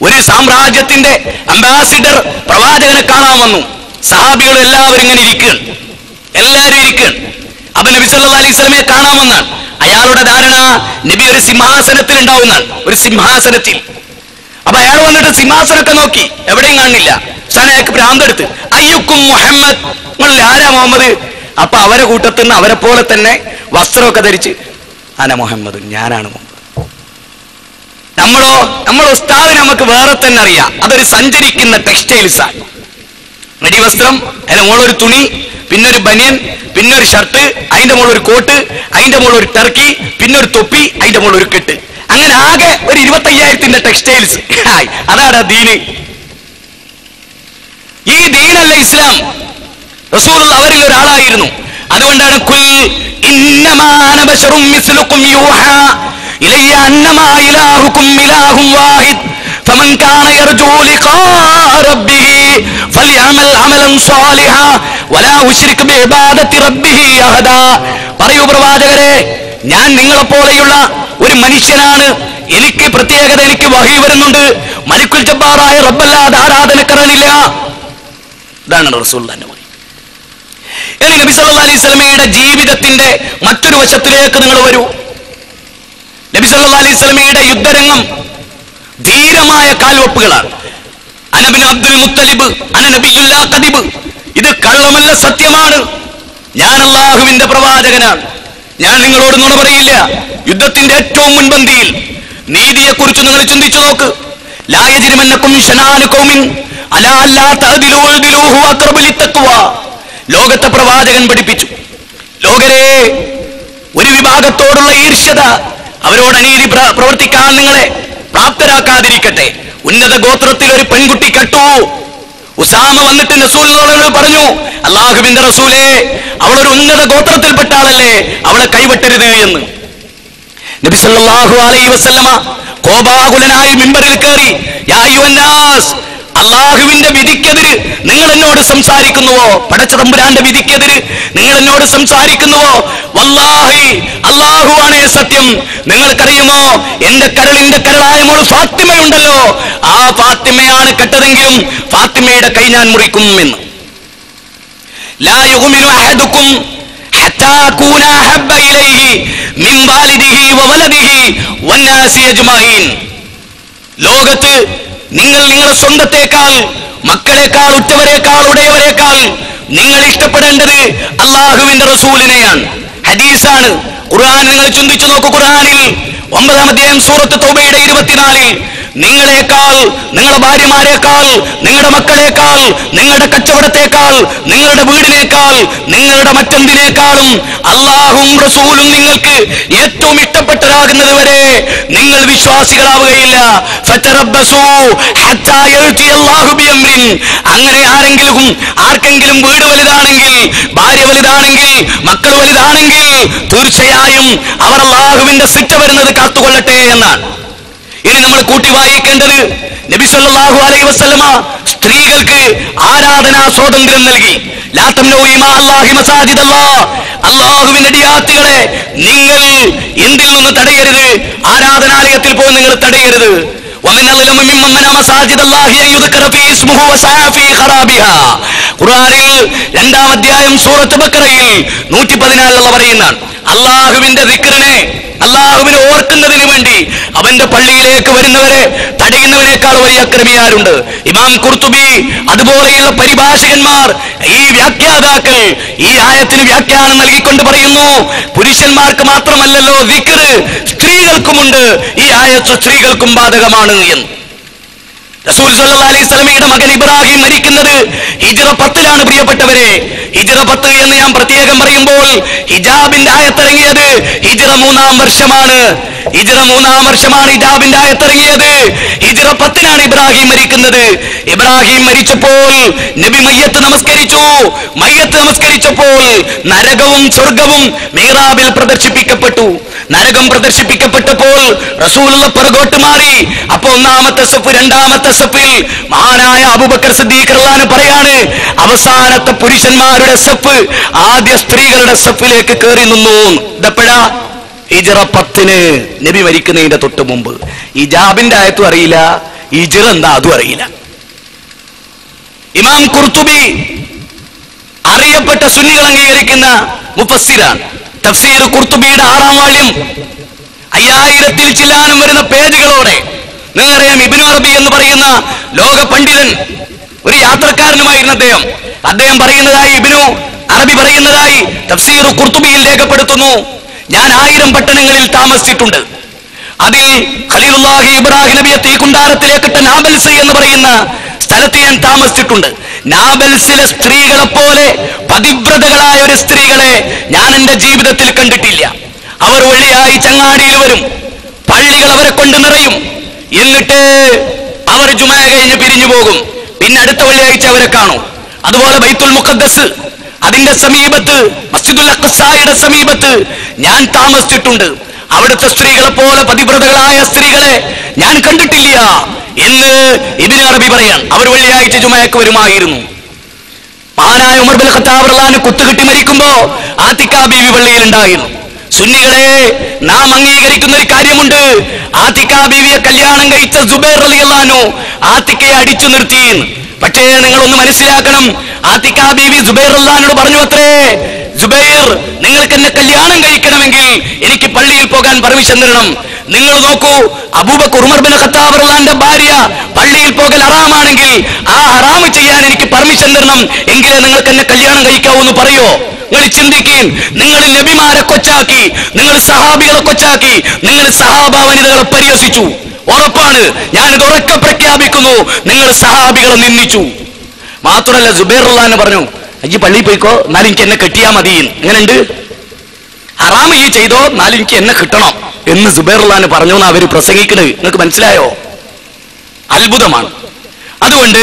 [SPEAKER 1] ഒരു സാമ്രാജ്യത്തിന്റെ അംബാസിഡർ പ്രവാചകനെ കാണാൻ വന്നു. സഹാബികൾ എല്ലാവരും ഇങ്ങനെ ഇരിക്കുകയാണ്, എല്ലാവരും ഇരിക്കുകയാണ്. അപ്പൊ നബി സല്ലല്ലാഹു അലൈഹി വസല്ലമയെ കാണാൻ വന്നാണ്. അയാളുടെ ധാരണ നബി ഒരു സിംഹാസനത്തിൽ ഉണ്ടാവുന്നതാണ്, ഒരു സിംഹാസനത്തിൽ. അപ്പൊ അയാൾ വന്നിട്ട് സിംഹാസനമൊക്കെ നോക്കി, എവിടെയും കാണില്ല. അയാൾക്ക് ഭ്രാന്തെടുത്ത്, അയ്യുക്കും മുഹമ്മദ്, നിങ്ങളിൽ ആരാ മുഹമ്മദ്? അപ്പൊ അവരെ കൂട്ടത്തിൽ നിന്ന് അവരെ പോലെ തന്നെ വസ്ത്രമൊക്കെ ധരിച്ച് അന മുഹമ്മദ്, ഞാനാണ് മുഹമ്മദ്. നമ്മളെ ഉസ്താദ് നമുക്ക് വേറെ തന്നെ അറിയാം, അതൊരു സഞ്ചരിക്കുന്ന ടെക്സ്റ്റൈൽസ് ആണ്. നടിവസ്ത്രം, അതിന്റെ മുകളിലൊരു തുണി, പിന്നൊരു ബനിയൻ, പിന്നൊരു ഷർട്ട്, അതിന്റെ മുകളിൽ ഒരു കോട്ട്, അതിന്റെ മുകളിൽ ഒരു ടർക്കി, പിന്നൊരു തൊപ്പി, അതിന്റെ മുകളിൽ ഒരു കെട്ട്. അങ്ങനെ ആകെ ഒരു 25,000 ടെക്സ്റ്റൈൽസ്. അതാണ് ദീന്. ഈ ദീനല്ല ഇസ്ലാം. റസൂലുള്ള അവരിൽ ഒരാളായിരുന്നു. അതുകൊണ്ടാണ് കുൽ ഇന്നമാ അന ബശറും മിസ്ലുക്കും യൂഹാ ഇലയ്യ അന്നമാ ഇലാഹുക്കും ഇലാഹും വാഹിദ് ഫമൻ കാന യർജു ലിഖാ റബ്ബിഹി ഫൽയഅമൽ അമലൻ സ്വാലിഹാ വലാ യുശ്രിക് ബിഇബാദത്തി റബ്ബിഹി അഹദാ. പറയൂ പ്രവാചകരെ, ഞാൻ നിങ്ങളെപ്പോലെയുള്ള ഒരു മനുഷ്യനാണ്. എനിക്ക് പ്രത്യേകത, എനിക്ക് വഹി വരുന്നുണ്ട്. മലിക്കുൽ ജബ്ബാറായ റബ്ബല്ലാതെ ആരാധനക്കരനില്ല. ഇതാണ് റസൂലുള്ളാഹിന്റെ വഹി. ഇനി നബി സല്ലല്ലാഹു അലൈഹി വസല്ലമയുടെ ജീവിതത്തിന്റെ മറ്റൊരു വശത്തിലേക്ക് നിങ്ങൾ വരൂ. നബി സല്ലല്ലാഹു അലൈഹി വസല്ലമയുടെ യുദ്ധരംഗം ധീരമായ കാൽവെപ്പുകളാണ്. അനബിൻ അബ്ദുൽ മുത്തലിബ് അന നബിയുല്ലാ കദിബ്, ഇത് കള്ളമല്ല, സത്യമാണ്. ഞാൻ അല്ലാഹുവിന്റെ പ്രവാചകനാണ്. ഞാൻ നിങ്ങളോട് നുണ പറയില്ല. യുദ്ധത്തിന്റെ ഏറ്റവും മുൻപന്തിയിൽ നീതിയെക്കുറിച്ച് നിങ്ങൾ ചിന്തിച്ചു നോക്ക്. ലാ യജ്രിമന്നകും ശനാനു ഖൗമിൻ അലാ അല്ലാ തഅദിലു വഅദിലു ഹുവ അഖ്റബു ലിത്തഖ്വ. ലോകത്തെ പ്രവാചകൻ പഠിപ്പിച്ചു, ലോകരെ, ഒരു വിഭാഗത്തോടുള്ള ഈർഷ്യത, അവരോട് അനീതി പ്രവർത്തിക്കാൻ നിങ്ങളെ പ്രാപ്തരാക്കാതിരിക്കട്ടെ. ഉന്നത ഗോത്രത്തിൽ ഒരു പെൺകുട്ടി കെട്ടു. ഉസാമ വന്നിട്ട് റസൂലിനോട് പറഞ്ഞു, അല്ലാഹുവിന്റെ റസൂലേ, അവളൊരു ഉന്നത ഗോത്രത്തിൽപ്പെട്ട ആളല്ലേ, അവളെ കൈവെട്ടരുത് എന്ന്. നബി സല്ലല്ലാഹു അലൈഹി വസല്ലമ കോപാകുലനായി മിമ്പറിൽ കയറി, യാ അയ്യുഹന്നാസ്, അള്ളാഹുവിന്റെ വിധിക്കെതിര് നിങ്ങൾ എന്നോട് സംസാരിക്കുന്നുവോ? പടച്ച തമ്പുരാന്റെ വിധിക്കെതിര് നിങ്ങൾ എന്നോട് സംസാരിക്കുന്നുവോ? വല്ലാഹി, അള്ളാഹുവാണേ സത്യം. നിങ്ങൾക്കറിയുമോ, എന്റെ കരളിന്റെ കരളായ മോൾ ഫാത്തിമയുണ്ടല്ലോ, ആ ഫാത്തിമയാണ് കെട്ടതെങ്കിലും ഫാത്തിമയുടെ കൈ ഞാൻ മുറിക്കും എന്ന്. ലാ യുഗ്മിനു അഹദുക്കും ഹത്താ കൂന അഹബ്ബ ഇലൈഹി മിൻ വാലിദിഹി വവലദിഹി വന്നാസി അജ്മഈൻ. ലോകത്ത് നിങ്ങൾ നിങ്ങളുടെ സ്വന്തത്തെക്കാൾ, മക്കളെക്കാൾ, ഉറ്റവരെക്കാൾ, ഉടയവരെക്കാൾ നിങ്ങൾ ഇഷ്ടപ്പെടേണ്ടത് അള്ളാഹുവിന്റെ റസൂലിനെയാണ്. ഹദീസാണ്. ഖുർആൻ നിങ്ങൾ ചിന്തിച്ചു നോക്കൂ. ഖുർആനിൽ 9-ാം അധ്യായം സൂറത്ത് തൗബയുടെ 24-ൽ നിങ്ങളെക്കാൾ, നിങ്ങളുടെ ഭാര്യമാരെക്കാൾ, നിങ്ങളുടെ മക്കളെക്കാൾ, നിങ്ങളുടെ കച്ചവടത്തെക്കാൾ, നിങ്ങളുടെ വീടിനേക്കാൾ, നിങ്ങളുടെ മറ്റെന്തിനേക്കാളും അല്ലാഹുവും റസൂലും നിങ്ങൾക്ക് ഏറ്റവും ഇഷ്ടപ്പെട്ടതാകുന്നത് വരെ നിങ്ങൾ വിശ്വാസികളാവുകയില്ല. ഫതറബ്ബസൂ ഹത്താ യഅതി അല്ലാഹു ബിഅംരിൻ. അങ്ങനെ ആർക്കെങ്കിലും വീട് വലുതാണെങ്കിൽ, ഭാര്യ വലുതാണെങ്കിൽ, മക്കൾ വലുതാണെങ്കിൽ തീർച്ചയായും അവർ അല്ലാഹുവിന്റെ ശിക്ഷ വരുന്നത് കാത്തുകൊള്ളട്ടെ എന്നാണ്. ഇനി നമ്മൾ കൂട്ടി വായിക്കേണ്ടത്, നബി സല്ലല്ലാഹു അലൈഹി വസല്ലമ സ്ത്രീകൾക്ക് ആരാധനാ സ്വാതന്ത്ര്യം നൽകി. ലാ തംനഉ ഇമാ അല്ലാഹി മസാജിദല്ലാഹ്. അല്ലാഹുവിന്റെ അടിയാത്തികളെ നിങ്ങൾ എന്തിൽ നിന്ന് തടയരുത്? ആരാധനാലയത്തിൽ പോയി നിങ്ങൾ തടയരുത്. ഖുർആനിൽ 2-ാം അധ്യായം സൂറത്ത് ബഖറയിൽ 114 പറയുന്നതാണ്, അല്ലാഹുവിന്റെ ദിക്റിനെ, അല്ലാഹുവിനെ ഓർക്കുന്നതിന് വേണ്ടി അവന്റെ പള്ളിയിലേക്ക് വരുന്നവരെ തടയുന്നവനേക്കാൾ വലിയ അക്രമിയാരുണ്ട്? ഇമാം ഖുർത്തുബി അതുപോലെയുള്ള പരിഭാഷകന്മാർ, ഈ വ്യാഖ്യാതാക്കൾ ഈ ആയത്തിന് വ്യാഖ്യാനം നൽകിക്കൊണ്ട് പറയുന്നു, പുരുഷന്മാർക്ക് മാത്രമല്ലല്ലോ ദിക്ർ, സ്ത്രീകൾക്കുമുണ്ട്. ഈ ആയത്ത് സ്ത്രീകൾക്കും ബാധകമാണ് എന്ന്. റസൂൽ സല്ലല്ലാഹു അലൈഹി വസല്ലമയുടെ മകൻ ഇബ്രാഹിം മരിക്കുന്നത് ഹിജ്റ 10-ലാണ് പ്രിയപ്പെട്ടവരെ. ഹിജ്റ 10 എന്ന് ഞാൻ പ്രത്യേകം പറയുമ്പോൾ ഹിജാബിന്റെ ആയത്തിറങ്ങിയത് ഹിജ്റ 3-ാം വർഷമാണ്. ഹിജ്റ 3-ാം വർഷമാണ് ഹിജാബിന്റെ ആയത്തിറങ്ങിയത്. ഹിജ്റ 10-ലാണ് ഇബ്രാഹിം മരിക്കുന്നത്. ഇബ്രാഹിം മരിച്ചപ്പോൾ നബി മയ്യത്ത് നമസ്കരിച്ചു. മയ്യത്ത് നമസ്കരിച്ചപ്പോൾ നരകവും സ്വർഗവും മിഹ്റാബിൽ പ്രദർശിപ്പിക്കപ്പെട്ടു. നരകം പ്രദർശിപ്പിക്കപ്പെട്ടപ്പോൾ റസൂലുള്ള പുറകോട്ട് മാറി. അപ്പൊ 1-ാമത്തെ സഫ്, 2-ാമത്തെ സഫിൽ മഹാനായ അബൂബക്കർ സിദ്ദീഖ് റളിയല്ലാഹു അൻഹു പറയാണ്, അവസാനത്തെ പുരുഷന്മാരുടെ സഫ് ആദ്യ സ്ത്രീകളുടെ സഫിലേക്ക് കയറി നിന്നു. ഇതെപ്പോഴാ? ഹിജ്റ 10-ന്, നബി മരിക്കുന്നതിന്റെ തൊട്ട് മുമ്പ്. ഹിജാബിന്റെ ആയത്തും അറിയില്ല, ഹിജ്റ എന്താ അതും അറിയില്ല. ഇമാം ഖുർത്തുബി അറിയപ്പെട്ട സുന്നികൾ അംഗീകരിക്കുന്ന മുഫസ്സിറാണ്. തഫ്സീർ ഖുർത്തുബിയുടെ 6-ാം വാള്യം 5000-ൽ ചില്ലാനം വരുന്ന പേജുകളോടെ. നിങ്ങൾക്കറിയാം, ഇബ്നു അറബി എന്ന് പറയുന്ന ലോക പണ്ഡിതൻ, ഒരു യാത്രക്കാരനുമായിരുന്ന അദ്ദേഹം പറയുന്നതായി, ഇബ്നു അറബി പറയുന്നതായി തഫ്സീർ ഖുർത്തുബിയിൽ രേഖപ്പെടുത്തുന്നു, ഞാൻ 1000 പട്ടണങ്ങളിൽ താമസിച്ചിട്ടുണ്ട്. അതിൽ ഖലീലുല്ലാഹി ഇബ്രാഹിം നബിയെ തീക്കുണ്ടാരത്തിലേക്കിട്ട നാബൽസ് എന്ന് പറയുന്ന സ്ഥലത്ത് ഞാൻ താമസിച്ചിട്ടുണ്ട്. നാബൽസിലെ സ്ത്രീകളെ പോലെ പതിവ്രതകളായ ഒരു സ്ത്രീകളെ ഞാൻ എന്റെ ജീവിതത്തിൽ കണ്ടിട്ടില്ല. അവർ വെള്ളിയാഴ്ച അങ്ങാടിയിൽ വരും, പള്ളികൾ അവരെ കൊണ്ട് നിറയും. എന്നിട്ട് അവർ ജുമാ കഴിഞ്ഞ് പിരിഞ്ഞു പോകും. പിന്നെ അടുത്ത വെള്ളിയാഴ്ച അവരെ കാണും. അതുപോലെ ബൈത്തുൽ മുഖദ്ദസ്, അതിന്റെ സമീപത്ത്, മസ്ജിദുൽ അഖ്സായുടെ സമീപത്ത് ഞാൻ താമസിച്ചിട്ടുണ്ട്. അവിടുത്തെ സ്ത്രീകളെ പോലെ പതിവ്രതകളായ സ്ത്രീകളെ ഞാൻ കണ്ടിട്ടില്ല എന്ന് ഇബ്നു അറബി പറയാൻ. അവർ വെള്ളിയാഴ്ച ജുമഅക്ക് വരുമായിരുന്നു. മഹാനായ ഉമർ ബിൻ ഖത്താബ് റളിയല്ലാഹു അൻഹു കുത്തുകിട്ടി മരിക്കുമ്പോ ആതിഖ ബീവി പള്ളിയിൽ ഉണ്ടായിരുന്നു. സുന്നികളെ, നാം അംഗീകരിക്കുന്ന ഒരു കാര്യമുണ്ട്, ആതിഖ ബീവിയെ കല്യാണം കഴിച്ച സുബൈർ റളിയല്ലാഹു അൻഹു ആതിഖയെ അടിച്ചു നിർത്തി. പക്ഷേ നിങ്ങളൊന്ന് മനസ്സിലാക്കണം, ആതിഖ ബീവി സുബൈർ റളിയല്ലാഹു അൻഹു പറഞ്ഞു അത്രേ, സുബൈർ, നിങ്ങൾക്ക് എന്നെ കല്യാണം കഴിക്കണമെങ്കിൽ എനിക്ക് പള്ളിയിൽ പോകാൻ പെർമിഷൻ തരണം. നിങ്ങൾ നോക്കൂ, അബൂബക്കർ, ഉമർ ബിൻ ഖത്താബ് റളിയല്ലാഹുവിന്റെ ഭാര്യ പള്ളിയിൽ പോകൽ ഹറാമാണെങ്കിൽ ആ ഹറാം ചെയ്യാൻ എനിക്ക് പെർമിഷൻ തരണം, എങ്കിലേ നിങ്ങൾക്ക് എന്നെ കല്യാണം കഴിക്കാവൂ എന്ന് പറയോ? നിങ്ങൾ ചിന്തിക്കീൻ. നിങ്ങൾ നബിമാരെ കൊച്ചാക്കി, നിങ്ങൾ സഹാബികളെ കൊച്ചാക്കി, നിങ്ങൾ സഹാബ വനിതകളെ പരിഹസിച്ചു. ഉറപ്പാണ്, ഞാനിത് ഉറക്കെ പ്രഖ്യാപിക്കുന്നു, നിങ്ങൾ സഹാബികളെ നിന്ദിച്ചു. മാത്രമല്ല, സുബൈർ റളിയല്ലാഹു അൻഹു പറഞ്ഞു, അജി പള്ളിയിൽ പോയിക്കോ, എന്നാലും എനിക്ക് എന്നെ കെട്ടിയാ മതി. എങ്ങനെയുണ്ട്? ഹറാം ഈ ചെയ്തോ, എന്നാലും എനിക്ക് എന്നെ കിട്ടണം എന്ന് സുബൈർ റളിയല്ലാഹു അൻഹു പറഞ്ഞു എന്ന് അവര് പ്രസംഗിക്കുന്നത്. നിങ്ങൾക്ക് മനസ്സിലായോ? അത്ഭുതമാണ്. അതുകൊണ്ട്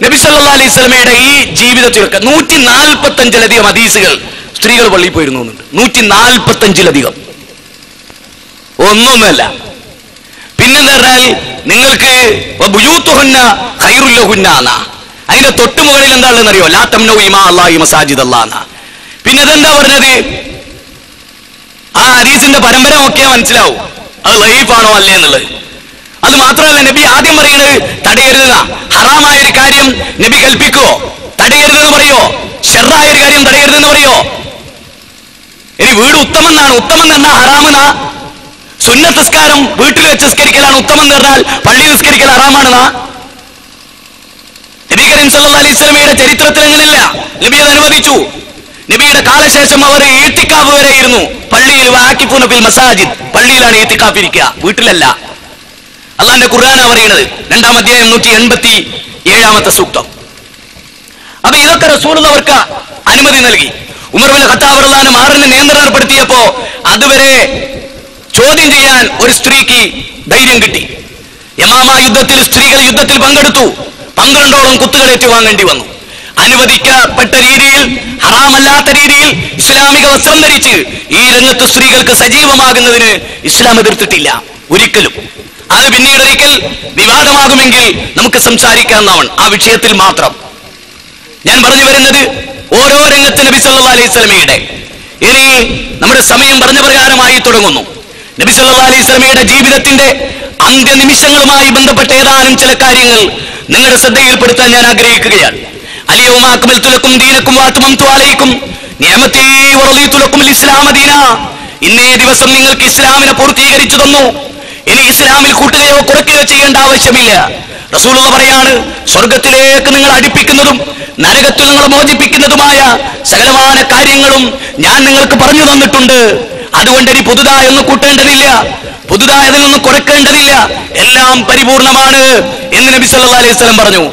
[SPEAKER 1] നബി സല്ലല്ലാഹു അലൈഹി വസല്ലമയുടെ ഈ ജീവിതത്തിലൊക്കെ 145-ലധികം ഹദീസുകൾ സ്ത്രീകൾ പള്ളിയിൽ പോയിരുന്നു. 145-ലധികം, ഒന്നൊന്നുമല്ല. പിന്നെന്താ പറഞ്ഞാൽ, നിങ്ങൾക്ക് അതിന്റെ തൊട്ടു മുകളിൽ എന്താ ഉള്ളതെന്നറിയോ? ലാ തംനഉ ഇമാ അല്ലാഹി മസാജിദല്ലാഹ്. പിന്നെ അതെന്താ പറഞ്ഞത്? ആ ഹദീസിന്റെ പരമ്പര നോക്കിയാൽ മനസ്സിലാവും അത് ലൈഫാണോ അല്ലേ എന്നുള്ളത്. അത് മാത്രമല്ല, നബി ആദ്യം പറയുന്നത് തടയരുത്. ഹറാമായ ഒരു കാര്യം നബി കൽപ്പിക്കുവോ? തടയരുതെന്ന് പറയോ? ഷർറായ ഒരു കാര്യം തടയരുതെന്ന് പറയോ? ഇനി വീട് ഉത്തമം എന്നാണ്, ഉത്തമം എന്ന് പറഞ്ഞാൽ ഹറാമെന്നാ? സുന്നത്ത് നിസ്കാരം വീട്ടിൽ വെച്ച് നിസ്കരിക്കലാണ് ഉത്തമം എന്ന് പറഞ്ഞാൽ പള്ളിയിൽ നിസ്കരിക്കൽ ഹറാമാണെന്നാ? നബി കരീം സല്ലല്ലാഹു അലൈഹി വസല്ലമയുടെ ചരിത്രത്തിൽ അങ്ങനെയല്ല. നബി അത് അനുവദിച്ചു. നബിയുടെ കാലശേഷം അവർ ഈത്തിക്കാഫ് വരെ ഇരുന്നു പള്ളിയിൽ. വാക്കിഫൂന ഫിൽ മസാജിദ്, പള്ളിയിലാണ് ഈത്തിക്കാഫ് ഇരിക്കുക, വീട്ടിലല്ല. അള്ളാന്റെ ഖുർആനാ പറയുന്നത്. 2-ാം അധ്യായം 187 സൂക്തം. അപ്പൊ ഇതൊക്കെ റസൂലുള്ളാഹി അവർക്ക് അനുമതി നൽകി. ഉമർ ഇബ്നു ഖത്താബ് റളിയല്ലാഹു അൻഹു മാറിനെ നിയന്ത്രണം ഏർപ്പെടുത്തിയപ്പോ അതുവരെ ചോദ്യം ചെയ്യാൻ ഒരു സ്ത്രീക്ക് ധൈര്യം കിട്ടി. യമാമ യുദ്ധത്തിൽ സ്ത്രീകൾ യുദ്ധത്തിൽ പങ്കെടുത്തു. 12ഓളം കുത്തുകൾ ഏറ്റുവാങ്ങേണ്ടി വന്നു. അനുവദിക്കപ്പെട്ട രീതിയിൽ, ഹറാമല്ലാത്ത രീതിയിൽ ഇസ്ലാമിക വസ്ത്രം ധരിച്ച് ഈ രംഗത്ത് സ്ത്രീകൾക്ക് സജീവമാകുന്നതിന് ഇസ്ലാം എതിർത്തിട്ടില്ല ഒരിക്കലും. അത് പിന്നീട് ഒരിക്കൽ വിവാദമാകുമെങ്കിൽ നമുക്ക് സംസാരിക്കാവുന്നതാണ്. ആ വിഷയത്തിൽ മാത്രം ഞാൻ പറഞ്ഞു വരുന്നത് ഓരോ രംഗത്ത് നബി സല്ലല്ലാഹു അലൈഹി വസല്ലമയുടെ, ഇനി നമ്മുടെ സമയം പറഞ്ഞ പ്രകാരമായി തുടങ്ങുന്നു. നബി സല്ലല്ലാഹു അലൈഹി വസല്ലമയുടെ ജീവിതത്തിന്റെ അന്ത്യനിമിഷങ്ങളുമായി ബന്ധപ്പെട്ട ഏതാനും ചില കാര്യങ്ങൾ നിങ്ങളുടെ ശ്രദ്ധയിൽപ്പെടുത്താൻ ഞാൻ ആഗ്രഹിക്കുകയാണ്. അൽയൗമ അക്മൽതു ലക്കും ദീനക്കും വഅത്മംതു അലൈക്കും നിഅമതി വറദീതു ലക്കും അൽ-ഇസ്ലാമ ദീനാ. ഇന്നേ ദിവസം നിങ്ങൾക്ക് ഇസ്ലാമിനെ പൂർത്തീകരിച്ചു തന്നു. ഇനി ഇസ്ലാമിൽ കൂട്ടുകയോ കുറയ്ക്കുകയോ ചെയ്യേണ്ട ആവശ്യമില്ല. റസൂലുള്ളാഹി പറയാണ്, സ്വർഗത്തിലേക്ക് നിങ്ങൾ അടുപ്പിക്കുന്നതും നരകത്തിൽ നിങ്ങൾ മോചിപ്പിക്കുന്നതുമായ സകലമാന കാര്യങ്ങളും ഞാൻ നിങ്ങൾക്ക് പറഞ്ഞു തന്നിട്ടുണ്ട്. അതുകൊണ്ട് ഇനി പുതുതായൊന്നും കൂട്ടേണ്ടതില്ല, പുതുതായതിനൊന്നും കുറയ്ക്കേണ്ടതില്ല, എല്ലാം പരിപൂർണമാണ് എന്ന് നബി സല്ലല്ലാഹു അലൈഹി വസല്ലം പറഞ്ഞു.